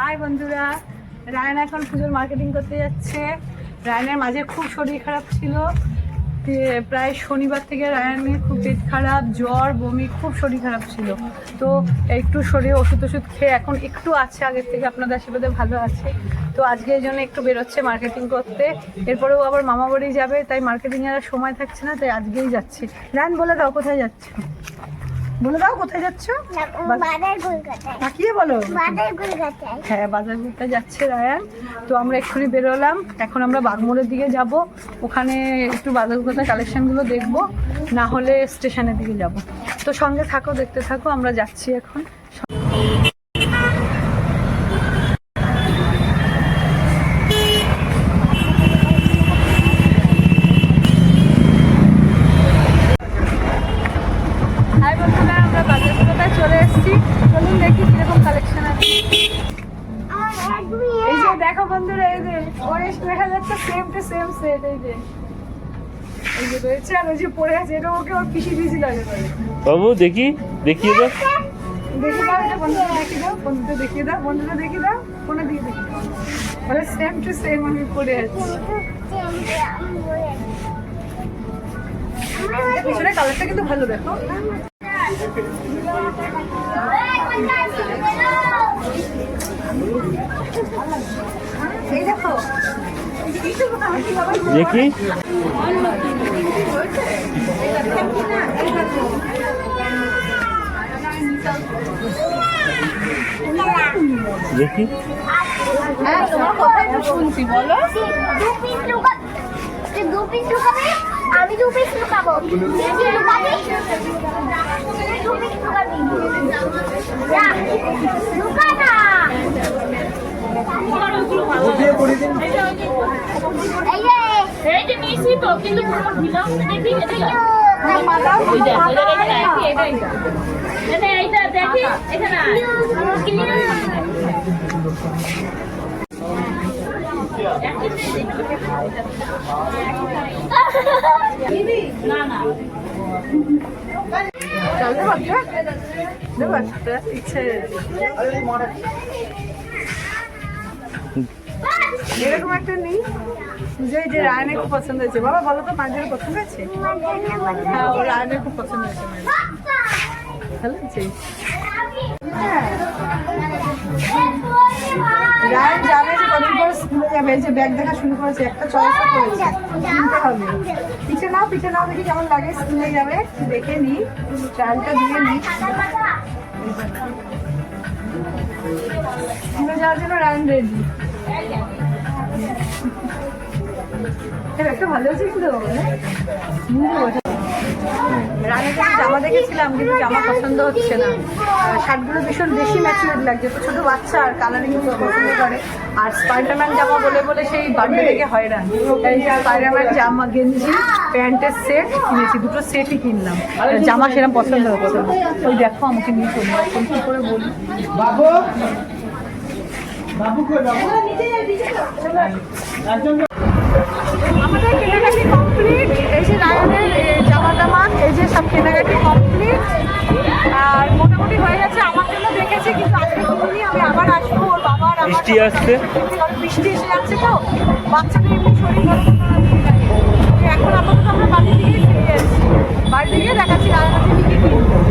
High বন্ধুরা, রায়ন এখন পুজোর মার্কেটিং করতে যাচ্ছে। রায়নের মাঝে খুব শরীর খারাপ ছিল, প্রায় শনিবার থেকে রায়নের খুব পেট খারাপ, জ্বর, বমি, খুব শরীর খারাপ ছিল। তো একটু শরীরে ওষুধ খেয়ে এখন একটু আছে, আগের থেকে আপনাদের আশীর্বাদে ভালো আছে। তো আজকে এই জন্য একটু বেরোচ্ছে মার্কেটিং করতে। এরপরেও আবার মামা বাড়ি যাবে, তাই মার্কেটিংয়ের আর সময় থাকছে না, তাই আজকেই যাচ্ছে। রায়ন বলে দাও কোথায় যাচ্ছে, বলে দাও কোথায় যাচ্ছ। তাকিয়ে বলো। হ্যাঁ, বাজার করতে যাচ্ছে রায়ান। তো আমরা এক্ষুনি বেরোলাম, এখন আমরা বাগমোড়ের দিকে যাব, ওখানে একটু বাজার করতে কালেকশনগুলো দেখবো, না হলে স্টেশনের দিকে যাব। তো সঙ্গে থাকো, দেখতে থাকো, আমরা যাচ্ছি এখন। চলে এসেছি, চলুন দেখি কিরকম কালেকশন আছে। এই যে দেখো বন্ধুরা, এই যে অরেঞ্জ দেখা যাচ্ছে, সেম টু সেম সেট। এই যে রয়েছে, আর ওই যে পরে আছে, এটা ওকে ওর পিসি দিয়েছিল একেবারে। বাবু দেখি, দেখিয়ে দাও, দেখি দাও, এটা বন্ধুরা দেখিয়ে দাও, বন্ধুরা দেখিয়ে দাও, বন্ধুরা দেখিয়ে দাও, কোনো দিকে দেখিয়ে দাও, বলে সেম টু সেম আমি পরে আছি। পিছনে কালারটা কিন্তু ভালো, দেখো। এই দেখো দেখি, দেখি। হ্যাঁ, তোমার কথাই তো শুনছি, বলো। দু পিস লুকাবে, আমি 2 পিস লুকাবো। বেশি লুকাবি, 2 পিস লুকাবি। যা, লুকা না। এই যে নিছি তো, কিন্তু পুরো ঢিলা দেখি এটা। ওই দেখো, এইটা দেখি, এখানে না না চলতে পারছো, ইচ্ছে এরকম একটা নেই যে রায়নের খুব পছন্দ হয়েছে। বাবা বলো তো, মাঝে পছন্দ হয়েছে? হ্যাঁ, ও রায়নের খুব পছন্দ হয়েছে, ভালো হয়েছে। রায়ন যাবে যে কদিন পর স্কুলে যাবে, যে ব্যাগ দেখা শুরু করেছে, একটা চয়েসও করেছে, কিনতে হবে। পিঠে নাও দেখি কেমন লাগে, স্কুলে যাবে, দেখে নি, ট্রায়ালটা দিয়ে নি। স্কুলে যাওয়ার জন্য রায়ন রেডি। একটা ভালো হয়েছে কিন্তু রানের কাছে জামা দেখেছিলাম, কিন্তু জামা পছন্দ হচ্ছে না। শার্টগুলো ভীষণ বেশি ম্যাচিউর লাগছে, তো ছোটো বাচ্চা আর কালারিং পছন্দ করে। আর স্পাইডারম্যান জামা বলে সেই বার্থডে থেকে হয়রান। তাই স্পাইডারম্যান জামা, গেঞ্জি, প্যান্টের সেট কিনেছি, 2টো সেটই কিনলাম। জামা সেরকম পছন্দ হচ্ছে না। ওই দেখো, আমাকে নিয়ে চলুন, এখন কী করে বলি। আমাদের কেনাকাটি কমপ্লিট। এই যে রায়নের জামা টামা, এই যে সব কেনাকাটি কমপ্লিট, আর মোটামুটি হয়ে গেছে। আমার জন্য দেখেছি, কিন্তু আজকে কিনিনি, আমি আবার আসবো। ওর বাবা আর বৃষ্টি আসছে, বৃষ্টি এসে যাচ্ছে, তো বাচ্চাদের এমনি শরীর ভালো এখন আপাতত আমরা বাড়ি দিকেই ফিরে যাচ্ছি। বাড়ি দিকে দেখাচ্ছি রায়নাকে কি কিনবো।